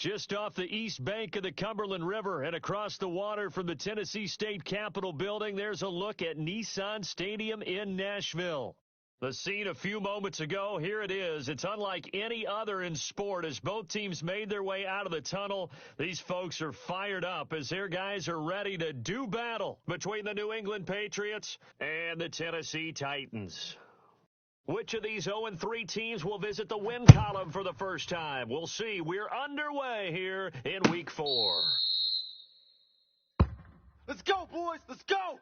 Just off the east bank of the Cumberland River and across the water from the Tennessee State Capitol building, there's a look at Nissan Stadium in Nashville. The scene a few moments ago, here it is. It's unlike any other in sport as both teams made their way out of the tunnel. These folks are fired up as their guys are ready to do battle between the New England Patriots and the Tennessee Titans. Which of these 0-3 teams will visit the win column for the first time? We'll see. We're underway here in Week 4. Let's go, boys. Let's go.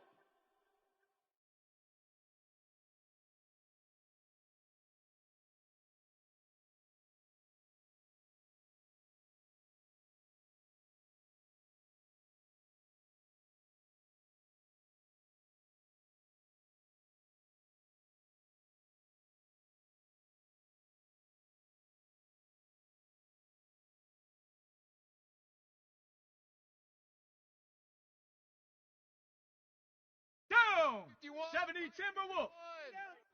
Down! 70 Timberwolves!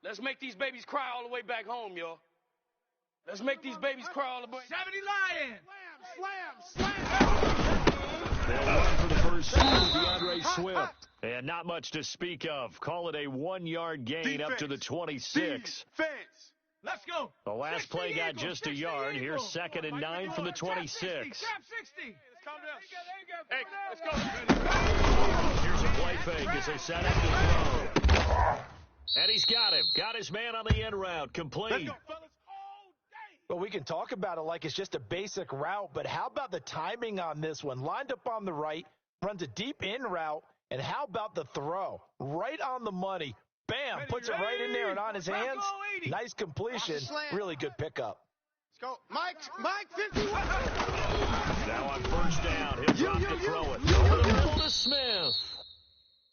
Let's make these babies cry all the way back home, y'all. Let's make these babies cry all the way. 70 Lions! Slam, slam, slam! They'll run for the first down, DeAndre Swift. And not much to speak of. Call it a 1-yard gain Defense. up to the 26. Defense. Let's go! The last play got just a yard. Here's 2nd and 9 from the 26. Trap 60! Calm down. Hey, let's go. Here's a play fake as they set up to throw. And he's got him. Got his man on the end route. Complete. Let's go, fellas. All day. Well, we can talk about it like it's just a basic route, but how about the timing on this one? Lined up on the right, runs a deep in route, and how about the throw? Right on the money. Bam, puts it right in there and on his hands. Nice completion. Really good pickup. Let's go. Mike, 51. Now on first down, he'll drop to throw it. Over the middle to Smith.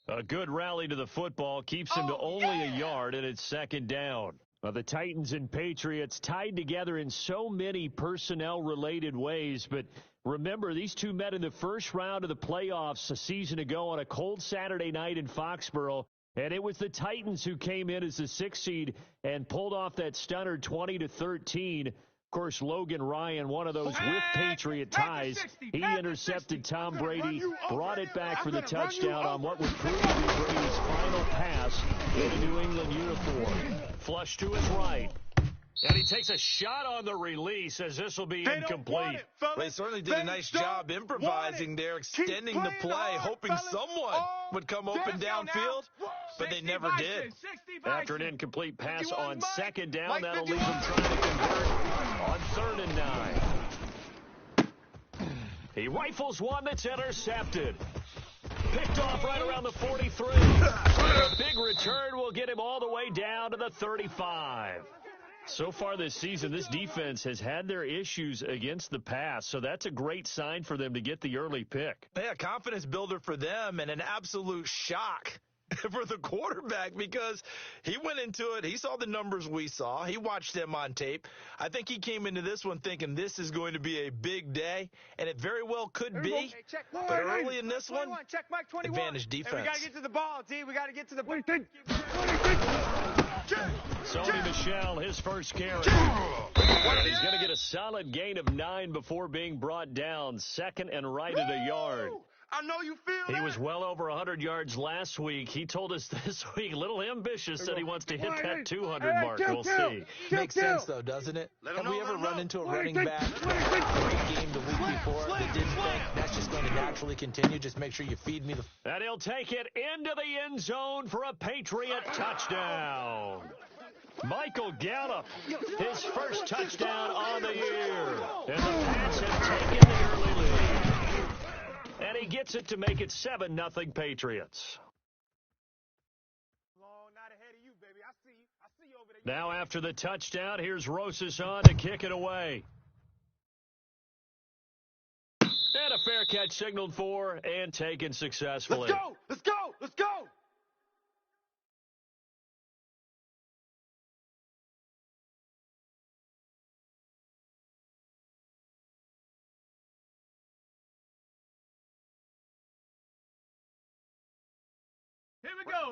A good rally to the football keeps him to only a yard, and it's 2nd down. The Titans and Patriots tied together in so many personnel-related ways, but remember, these two met in the first round of the playoffs a season ago on a cold Saturday night in Foxborough, and it was the Titans who came in as the 6th seed and pulled off that stunner 20-13. Of course, Logan Ryan, one of those with Patriot ties, he intercepted Tom Brady, brought it back for the touchdown on what would prove to be Brady's final pass in a New England uniform. Flush to his right. And he takes a shot on the release as this will be incomplete. They certainly did a nice job improvising there, extending the play, hoping someone would come open downfield, but they never did. After an incomplete pass on 2nd down, that'll leave them trying to convert on 3rd and 9. He rifles one that's intercepted. Picked off right around the 43. A big return will get him all the way down to the 35. So far this season, this defense has had their issues against the pass, so that's a great sign for them to get the early pick. Yeah, confidence builder for them and an absolute shock for the quarterback because he went into it. He saw the numbers we saw. He watched them on tape. I think he came into this one thinking this is going to be a big day, and it very well could be. Hey, check but early in this one, check Mike 21. advantage defense. Hey, we got to get to the ball, D. We got to get to the ball. Sony Michel, his first carry. He's going to get a solid gain of 9 before being brought down. 2nd and right at a yard. I know you feel He was well over 100 yards last week. He told us this week, a little ambitious, that he wants to hit that 200 mark. We'll see. Makes sense, though, doesn't it? Have we ever run into a running back great game the week before that didn't think that's just going to naturally continue? Just make sure you feed me the... And he'll take it into the end zone for a Patriot touchdown. Michael Gallup, his first touchdown on the year. And the Pats have taken the early lead. And he gets it to make it 7-0 Patriots. Now after the touchdown, here's Rosas on to kick it away. And a fair catch signaled for and taken successfully. Let's go! Let's go! Let's go!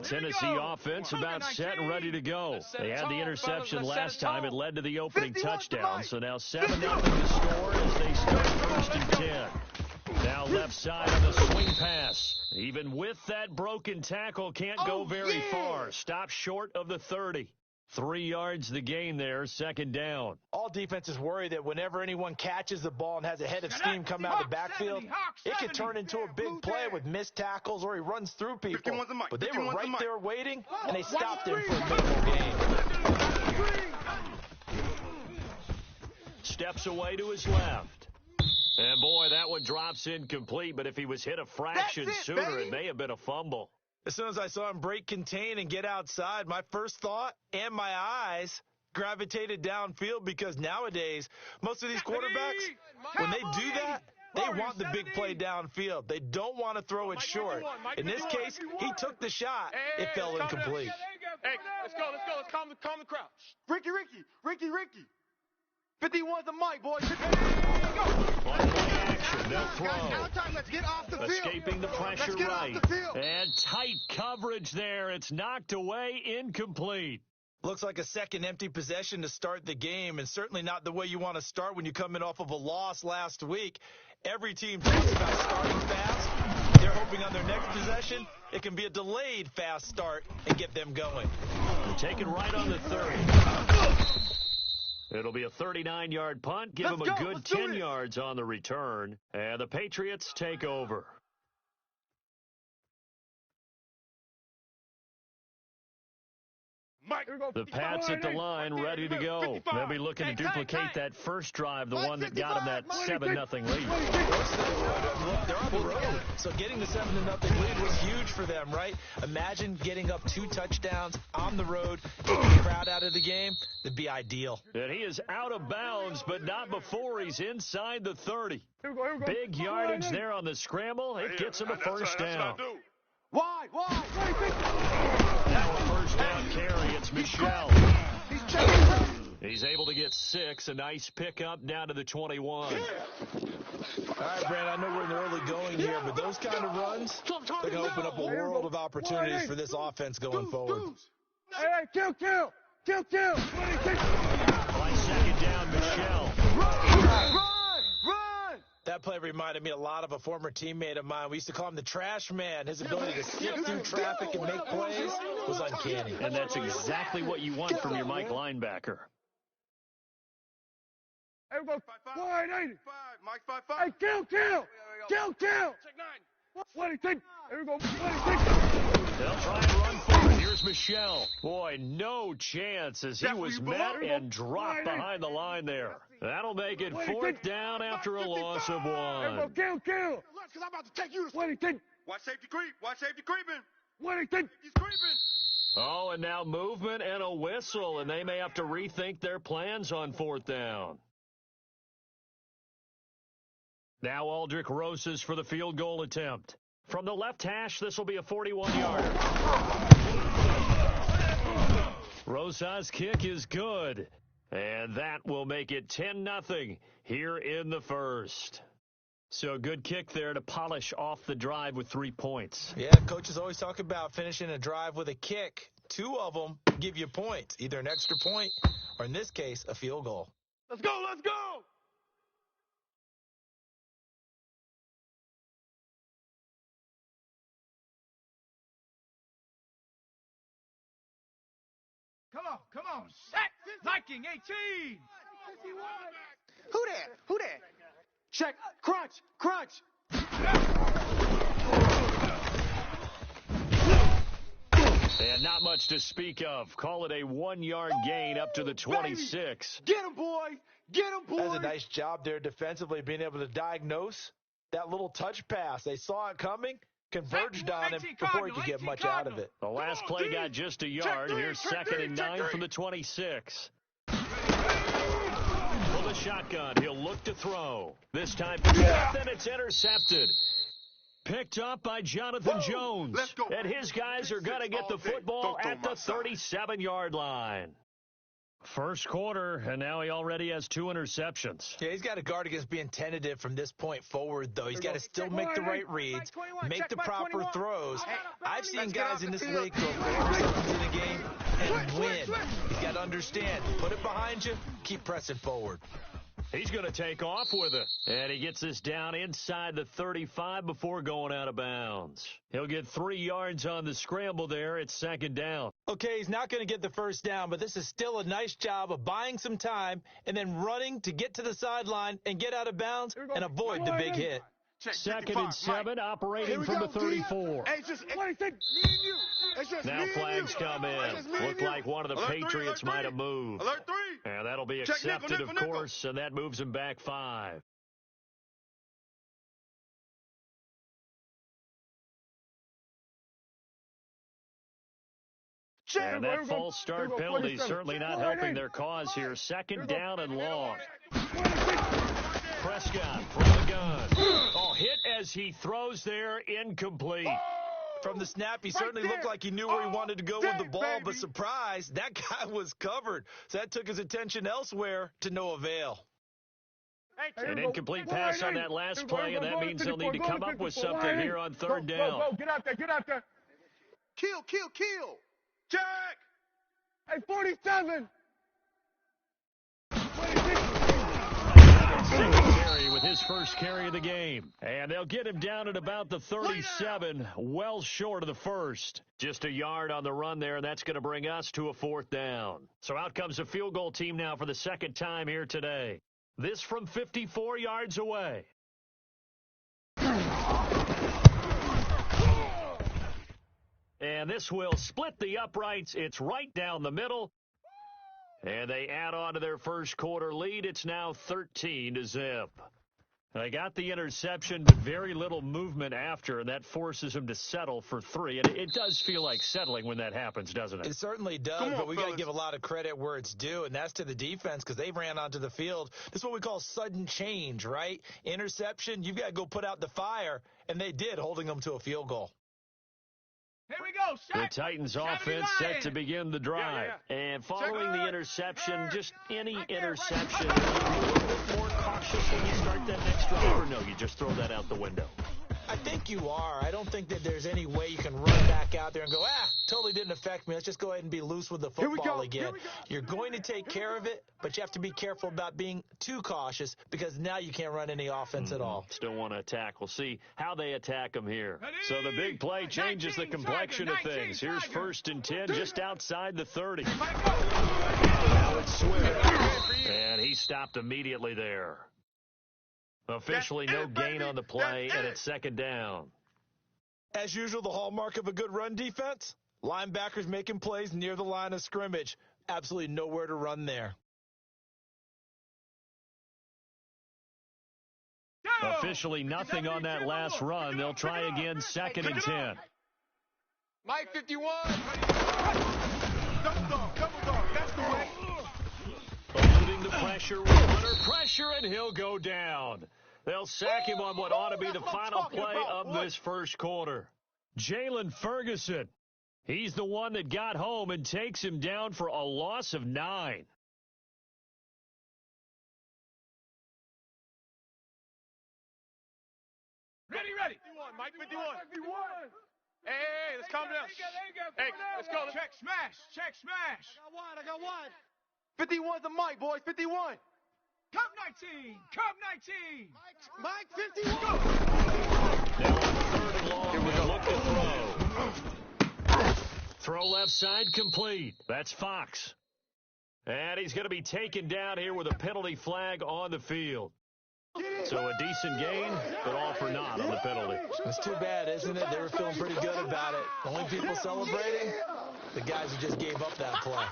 Tennessee offense about set and ready to go. They had the interception last time. It led to the opening touchdown. So now 7-0 to score as they start 1st left side on the swing pass. Even with that broken tackle, can't go very far. Stop short of the 30. 3 yards the gain there, second down. All defenses worry that whenever anyone catches the ball and has a head of steam come out of the backfield, it can turn into a big play with missed tackles or he runs through people. But they were right there waiting, and they stopped him for a minimal gain. Steps away to his left. And, boy, that one drops incomplete, but if he was hit a fraction sooner, it may have been a fumble. As soon as I saw him break contain and get outside, my first thought and my eyes gravitated downfield because nowadays, most of these quarterbacks, when they do that, they want the big play downfield. They don't want to throw it short. In this case, he took the shot. It fell incomplete. Hey, let's go. Let's calm the crowd. Ricky. 51's the mic, boys. On play action, they'll throw. Let's get off the field. Escaping the pressure right. And tight coverage there. It's knocked away, incomplete. Looks like a second empty possession to start the game, and certainly not the way you want to start when you come in off of a loss last week. Every team talks about starting fast. They're hoping on their next possession, it can be a delayed fast start and get them going. Take it right on the 30. It'll be a 39-yard punt. Give them a good 10 yards on the return. And the Patriots take over. The Pats at the line, ready to go. They'll be looking to duplicate that first drive, the one that got them that 7-0 lead. Look, they're on the road, so getting the 7-0 lead was huge for them, right? Imagine getting up 2 touchdowns on the road, taking the crowd out of the game. That'd be ideal. And he is out of bounds, but not before he's inside the 30. Big yardage there on the scramble. It gets him a first down. Wide. Now a first down carry. It's Michelle. He's able to get 6. A nice pickup down to the 21. All right, Brand, I know we're in the early going here, but those kind of runs, they're going to open up a world of opportunities for this offense going forward. Hey, kill. By second down, Michelle. Run! That play reminded me a lot of a former teammate of mine. We used to call him the trash man. His ability to skip through traffic and make plays was uncanny. And that's exactly what you want from your Mike linebacker. Hey, we go 180. Mike 5-5. Hey, kill. Check 9. What do you think? Here we go. They'll try and run forward. Here's Michelle. Boy, no chance as he was met and dropped behind the line there. That'll make it 4th down after a loss of 1. Kill. Because I'm about to take you to... What do you think? Watch safety creeping. What do you think? He's creeping. Oh, and now movement and a whistle, and they may have to rethink their plans on 4th down. Now Aldrich Rosas for the field goal attempt. From the left hash, this will be a 41-yarder. Rosas' kick is good, and that will make it 10-0 here in the first. So good kick there to polish off the drive with 3 points. Yeah, coaches always talk about finishing a drive with a kick. 2 of them give you points, either an extra point or, in this case, a field goal. Let's go. Come on. Set. Viking 18. Who that? Check. Crunch. And not much to speak of. Call it a 1-yard gain up to the 26. Get him, boy. That's a nice job there defensively, being able to diagnose that little touch pass. They saw it coming, converged on him before he could get much out of it. The last play got just a yard. Here's 2nd and 9 from the 26. Pull the shotgun. He'll look to throw. This time, then it's intercepted. Picked up by Jonathan Jones. And his guys are going to get the football at the 37-yard line. First quarter, and now he already has 2 interceptions. Yeah, he's got to guard against being tentative from this point forward, though. He's got to still make the right reads, make the proper throws. I've seen guys in this league throw 4 interceptions in a game and win. He's got to understand, put it behind you, keep pressing forward. He's going to take off with it. And he gets this down inside the 35 before going out of bounds. He'll get 3 yards on the scramble there. It's second down. Okay, he's not going to get the first down, but this is still a nice job of buying some time and then running to get to the sideline and get out of bounds and avoid the big hit. Check, Second 55, and 7, Mike. operating from the 34. Hey, it's just me and you. It's just Now me and flags you. come It's just me in. and Looked you. like one of the Alert three, Patriots alert might have three. moved. Alert 3. And that'll be Check accepted, nickel, of nickel. course, and that moves him back 5. Check. And that false start penalty certainly not helping their cause here. Second down and long. Prescott from the gun. Oh, hit as he throws there, incomplete. From the snap, he certainly looked like he knew where he wanted to go with the ball, but surprise, that guy was covered. So that took his attention elsewhere to no avail. An incomplete pass on that last play, and that means they'll need to come up with something here on third down. Go, get out there, get out there. Kill. Check. Hey, 47. Secondary with his first carry of the game. And they'll get him down at about the 37, well short of the first. Just a yard on the run there, and that's going to bring us to a 4th down. So out comes a field goal team now for the second time here today. This from 54 yards away. And this will split the uprights. It's right down the middle. And they add on to their first quarter lead. It's now 13-0. They got the interception, but very little movement after, and that forces them to settle for 3. And it does feel like settling when that happens, doesn't it? It certainly does, but we got to give a lot of credit where it's due, and that's to the defense because they ran onto the field. This is what we call sudden change, right? Interception, you've got to go put out the fire, and they did, holding them to a field goal. Here we go. The Titans offense set to begin the drive. And following the interception, just any interception, you're a little bit more cautious when you start that next drive, or no, you just throw that out the window? I think you are. I don't think that there's any way you can run back out there and go, totally didn't affect me. Let's just go ahead and be loose with the football again. You're going to take care of it, but you have to be careful about being too cautious because now you can't run any offense at all. Still want to attack. We'll see how they attack them here. So the big play changes the complexion of things. Here's 1st and 10 just outside the 30. Now it's Swift. And he stopped immediately there. Officially no gain on the play, and it's second down. As usual, the hallmark of a good run defense, linebackers making plays near the line of scrimmage. Absolutely nowhere to run there. Officially nothing on that last run. They'll try again, 2nd and 10. Mike 51. Double dog. That's the way. Eluding the pressure, runner pressure, and he'll go down. They'll sack him on what ought to be the final play of this first quarter. Jalen Ferguson, he's the one that got home and takes him down for a loss of 9. Ready. 51, Mike 51. Hey, let's calm down. Hey, let's go. Check smash. I got one. 51's the Mike, boys. 51. Cup 19. Mike 51. Now on 3rd and long, they look to throw. Throw left side complete. That's Fox. And he's going to be taken down here with a penalty flag on the field. So a decent gain, but all for naught on the penalty. It's too bad, isn't it? They were feeling pretty good about it. The only people celebrating, the guys who just gave up that play.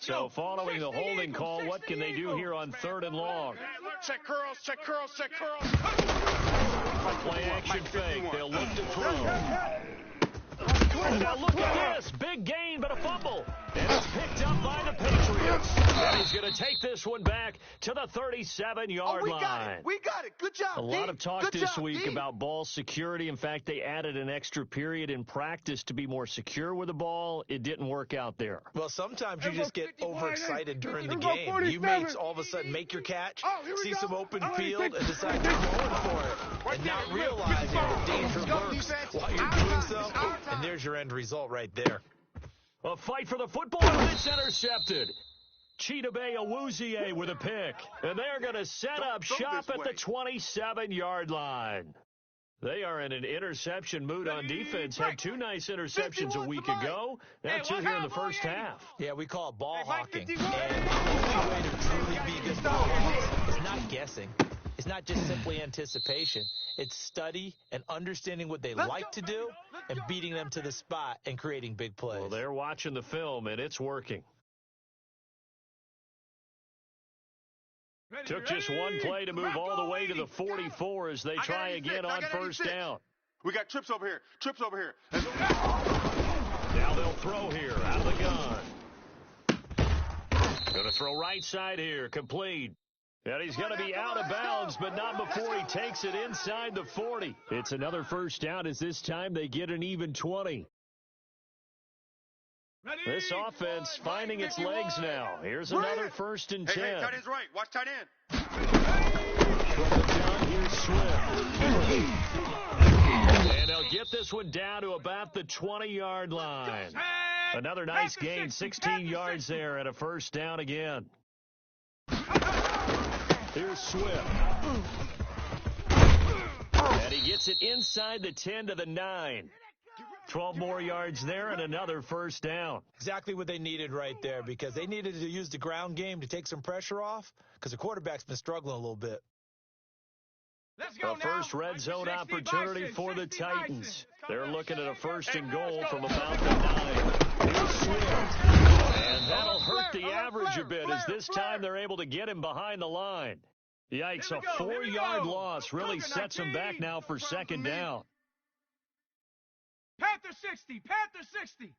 So following the holding call, what can they do here on 3rd and long? Check curls. Play action fake. They'll look to throw. Now look at this. Big gain, but a fumble. And it's picked up by the Patriots. And he's going to take this one back to the 37-yard line. We got it. Good job, A lot of talk this week about ball security. In fact, they added an extra period in practice to be more secure with the ball. It didn't work out there. Well, sometimes you just get overexcited during the game. You may all of a sudden make your catch, see some open field, and decide to go in for it, and not realizing the danger lurks while you're doing so. And there's your end result right there. A fight for the football, and it's intercepted. Chidobe Awuzie with a pick. And they're going to set up shop at the 27-yard line. They are in an interception mood on defense. Had 2 nice interceptions a week ago. Now 2 here in the first half. Yeah, we call it ball hawking. And the only way to truly be good ball hawks is not guessing. It's not just simply anticipation. It's study and understanding what they like to do and beating them to the spot and creating big plays. Well, they're watching the film, and it's working. Took just one play to move all the way to the 44 as they try again on first down. We got trips over here. Trips over here. Now they'll throw here out of the gun. Going to throw right side here, complete. And he's going to be out of bounds, but not before he takes it inside the 40. It's another first down as this time they get an even 20. This offense finding its legs now. Here's another 1st and 10. Hey, tight end's right. Watch tight end. From the gun, here's Swift. And they'll get this one down to about the 20-yard line. Another nice gain, 16 yards there and a first down again. Here's Swift. And he gets it inside the 10 to the 9. 12 more yards there and another first down. Exactly what they needed right there, because they needed to use the ground game to take some pressure off, because the quarterback's been struggling a little bit. The first red zone opportunity for the Titans. They're looking at a 1st and goal from about the 9. Here's Swift. And that'll hurt the average a bit as this time they're able to get him behind the line. Yikes, a 4-yard loss really sets them back now for 2nd down. Panther 60. Panther 60.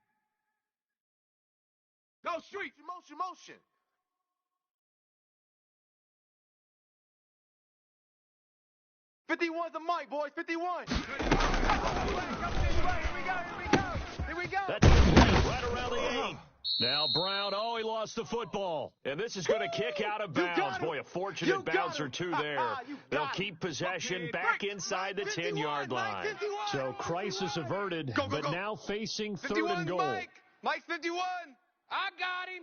Go street. Motion. 51's the mic, boys. 51. Here we go. That's right around the 8. Now Brown, he lost the football. And this is going to kick out of bounds. Boy, a fortunate bounce or 2 there. They'll keep possession back inside the 10-yard line. So crisis averted, but now facing 3rd and goal. Mike 51. I got him.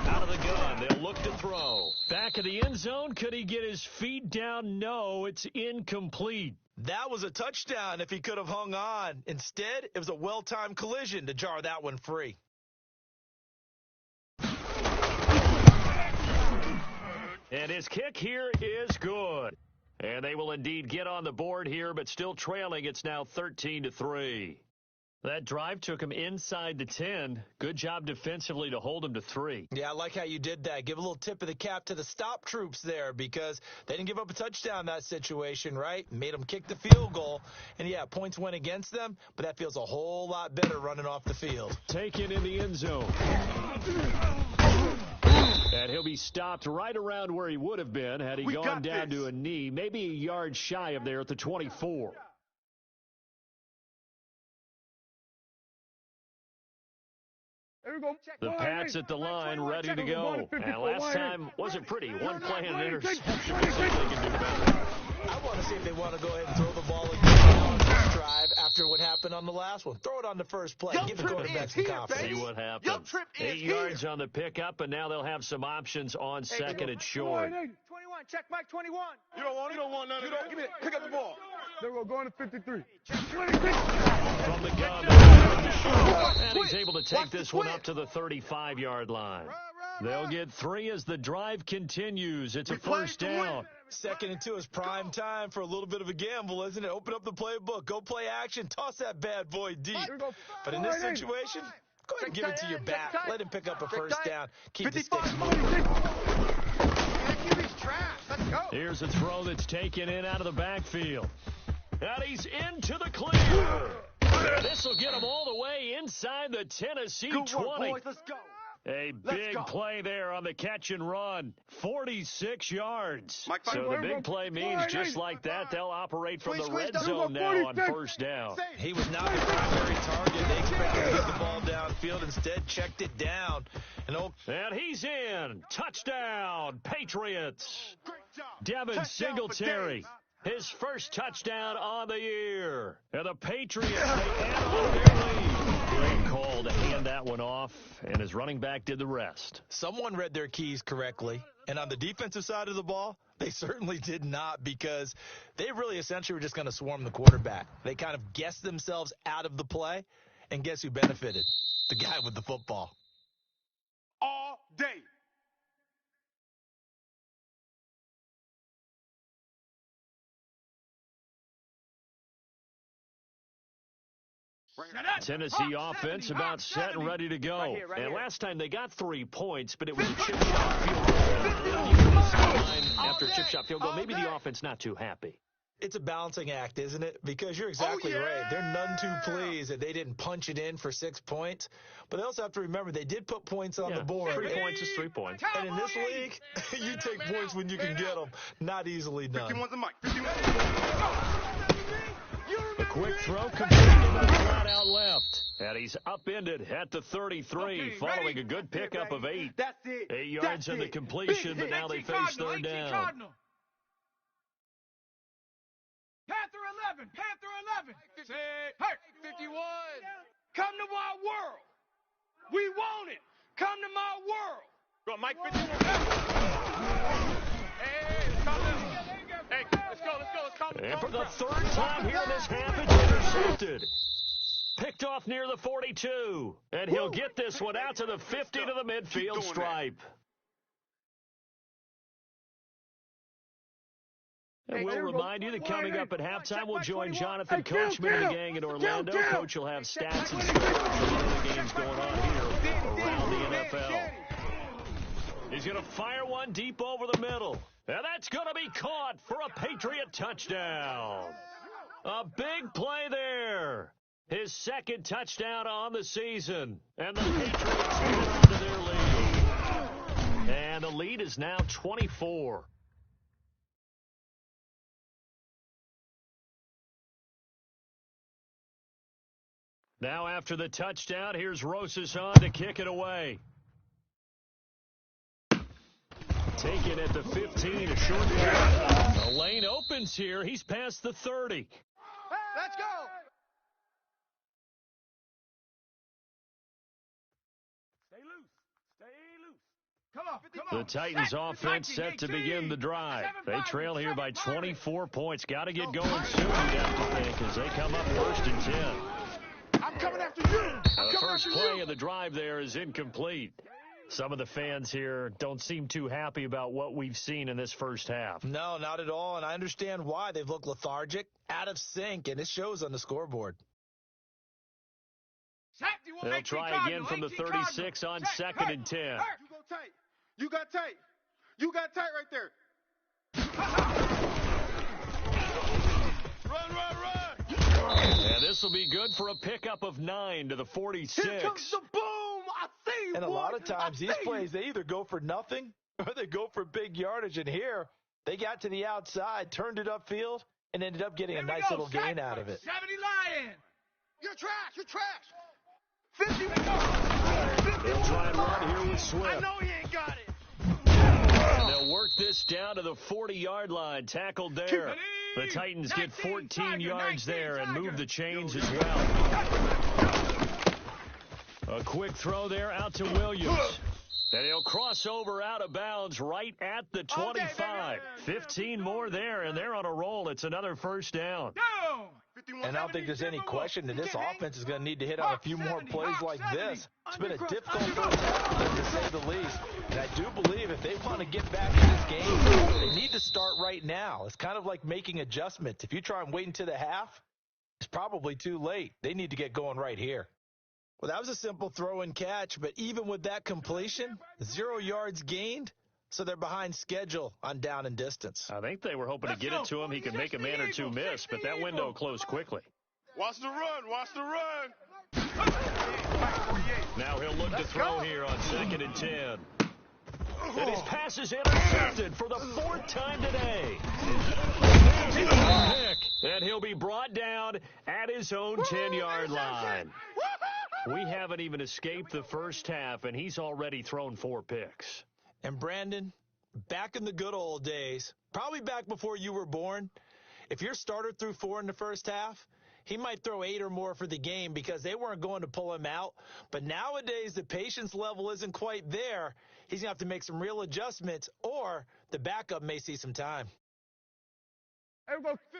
Out of the gun, they'll look to throw. Back of the end zone, could he get his feet down? No, it's incomplete. That was a touchdown if he could have hung on. Instead, it was a well-timed collision to jar that one free. And his kick here is good. And they will indeed get on the board here, but still trailing. It's now 13-3. That drive took him inside the 10. Good job defensively to hold him to 3. Yeah, I like how you did that. Give a little tip of the cap to the stop troops there, because they didn't give up a touchdown in that situation, right? Made them kick the field goal. And, yeah, points went against them, but that feels a whole lot better running off the field. Taken in the end zone. And he'll be stopped right around where he would have been had he gone down to a knee, maybe a yard shy of there at the 24. The Pats at the line, ready to go. And last time wasn't pretty. One play and an interception. They can do better. I want to see if they want to go ahead and throw the ball again on this drive after what happened on the last one. Throw it on the first play. Give the quarterback some confidence. See what happens. 8 yards on the pickup, and now they'll have some options on 2nd and short. 21, check Mike 21. You don't want none of that. Give me it. Pick up the ball. There we go, going to 53. From the gun, and he's able to take this one up to the 35-yard line. They'll get 3 as the drive continues. It's a first down. 2nd and 2 is prime time for a little bit of a gamble, isn't it? Open up the playbook. Go play action. Toss that bad boy deep. But in this situation, go ahead and give it to your back. Let him pick up a first down. Keep the sticks moving. Here's a throw that's taken in out of the backfield. And he's into the clear. This will get him all the way inside the Tennessee 20. Boys, let's go. A big play there on the catch and run. 46 yards. So the big play means just like that, they'll operate from the red zone now on first down. He was not the primary target. They expected to get the ball downfield. Instead, checked it down. And he's in. Touchdown, Patriots. Devin Singletary. His first touchdown on the year. And the Patriots, they add on their lead. Great call to hand that one off, and his running back did the rest. Someone read their keys correctly, and on the defensive side of the ball, they certainly did not, because they really essentially were just going to swarm the quarterback. They kind of guessed themselves out of the play, and guess who benefited? The guy with the football. All day. Tennessee offense about set and ready to go. And last time they got 3 points, but it was a chip shot field goal. After a chip shot field goal, maybe the offense not too happy. It's a balancing act, isn't it? Because you're exactly right. They're none too pleased that they didn't punch it in for 6 points. But they also have to remember they did put points on the board. 3 points is 3 points. And in this league, you take points when you can get them. Not easily done. 51's the mic. 51's The quick throw completed to the flat out left. And he's upended at the 33, following a good pickup of 8. That's it. 8 yards on the completion, but now they face third down. Panther 11. Panther 11. Hey, 51. Come to my world. We want it. Come to my world. Go, Mike 51. Hey, let's calm down. Hey, let's go. Let's calm down. And for the third time here in this half, it's intercepted. Picked off near the 42. And he'll get this one out to the 50 to the midfield stripe. And we'll remind you that coming up at halftime, we'll join Jonathan Coachman and the gang in Orlando. Coach will have stats and scores from the games going on here around the NFL. He's going to fire one deep over the middle. And that's going to be caught for a Patriot touchdown. A big play there. His second touchdown on the season. And the Patriots hold on to their lead. And the lead is now 24. Now after the touchdown, here's Rosas on to kick it away. Taken at the 15, a short pass. The lane opens here. He's past the 30. Let's go. Stay loose. Stay loose. Come on. The Titans offense set to begin the drive. They trail here by 24 points. Got to get going soon, you have to think, as they come up first and 10. I'm coming after you. The first play of the drive there is incomplete. Some of the fans here don't seem too happy about what we've seen in this first half. No, not at all, and I understand why. They've looked lethargic, out of sync, and it shows on the scoreboard. They'll try again from the 36 on 2nd and 10. You go tight. You got tight. You got tight right there. Run. And this will be good for a pickup of 9 to the 46. Here comes the boom. I see you, And a boy. lot of times these plays, they either go for nothing or they go for big yardage. And here, they got to the outside, turned it upfield, and ended up getting a nice little gain out of it. 70 Lion. You're trash. 50. They'll try and run here with Swift. I know he ain't got it. And they'll work this down to the 40-yard line, tackled there. The Titans get 14 yards there and move the chains as well. A quick throw there out to Williams. And he'll cross over out of bounds right at the 25. 15 more there, and they're on a roll. It's another first down. And I don't think there's any question that this offense is going to need to hit on a few more plays like this. It's been a difficult first half, to say the least. And I do believe if they want to get back in this game, they need to start right now. It's kind of like making adjustments. If you try and wait until the half, it's probably too late. They need to get going right here. Well, that was a simple throw and catch, but even with that completion, 0 yards gained, so they're behind schedule on down and distance. I think they were hoping to get it to him. He could make a man or two miss, but that window closed quickly. Watch the run. Now he'll look to throw here on 2nd and 10. And his pass is intercepted for the 4th time today. And he'll be brought down at his own 10-yard line. We haven't even escaped the first half, and he's already thrown 4 picks. And Brandon, back in the good old days, probably back before you were born, if your starter threw 4 in the first half, he might throw 8 or more for the game because they weren't going to pull him out. But nowadays, the patience level isn't quite there. He's going to have to make some real adjustments, or the backup may see some time.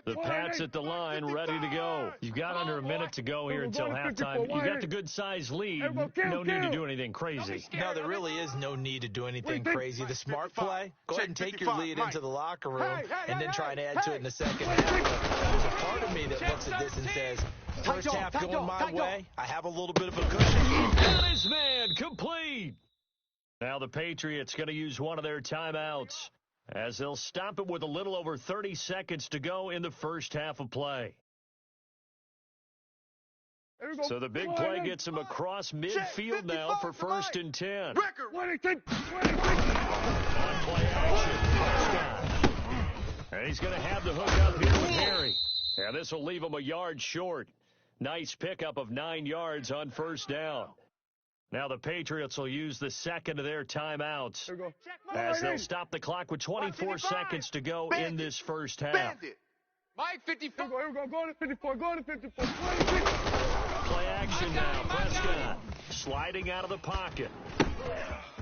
The Pats at the line, ready to go. You've got under a minute to go here until halftime. You got the good-sized lead. No need to do anything crazy. No, there really is no need to do anything crazy. The smart play, go ahead and take your lead into the locker room and then try and add to it in the second half. There's a part of me that looks at this and says, first half going my way, I have a little bit of a cushion. And his man complete. Now the Patriots going to use one of their timeouts, as they'll stop it with a little over 30 seconds to go in the first half of play. So the big play gets him across midfield now for 1st and 10. On play action, and he's going to have the hook up here with Harry. And this will leave him a yard short. Nice pickup of 9 yards on 1st down. Now the Patriots will use the second of their timeouts, as they'll stop the clock with 24 seconds to go in this first half. Mike, 54. Here we go. Go to 54. Go to 54. Play action now. Prescott sliding out of the pocket.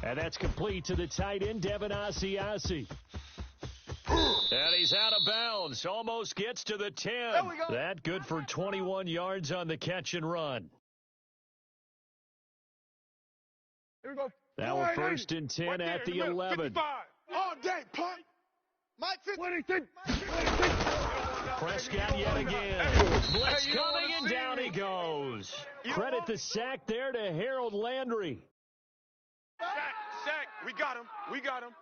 And that's complete to the tight end, Devin Asiasi. And he's out of bounds. Almost gets to the 10. That good for 21 yards on the catch and run. Here we go. Now we're 1st and 10 at the 11. All day, punt. Mike, 26. Prescott yet again. Blitz coming, and down he goes. Credit the sack there to Harold Landry. Sack. We got him.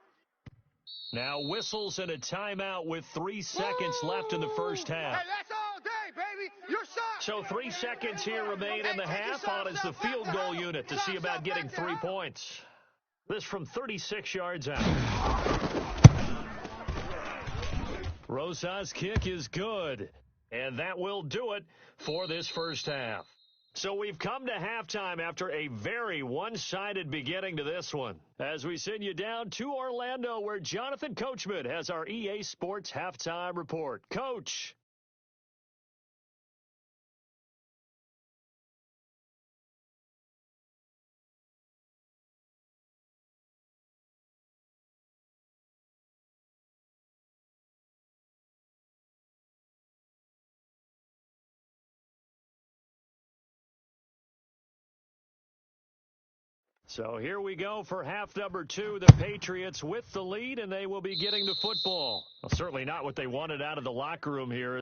Now whistles and a timeout with 3 seconds left in the first half. Hey, that's all day, baby. You're shot. So 3 seconds here remain in the half. On is the field goal unit to see about getting 3 points. This from 36 yards out. Rosa's kick is good, and that will do it for this first half. So we've come to halftime after a very one-sided beginning to this one, as we send you down to Orlando, where Jonathan Coachman has our EA Sports halftime report. Coach. So here we go for half number 2. The Patriots with the lead, and they will be getting the football. Well, certainly not what they wanted out of the locker room here.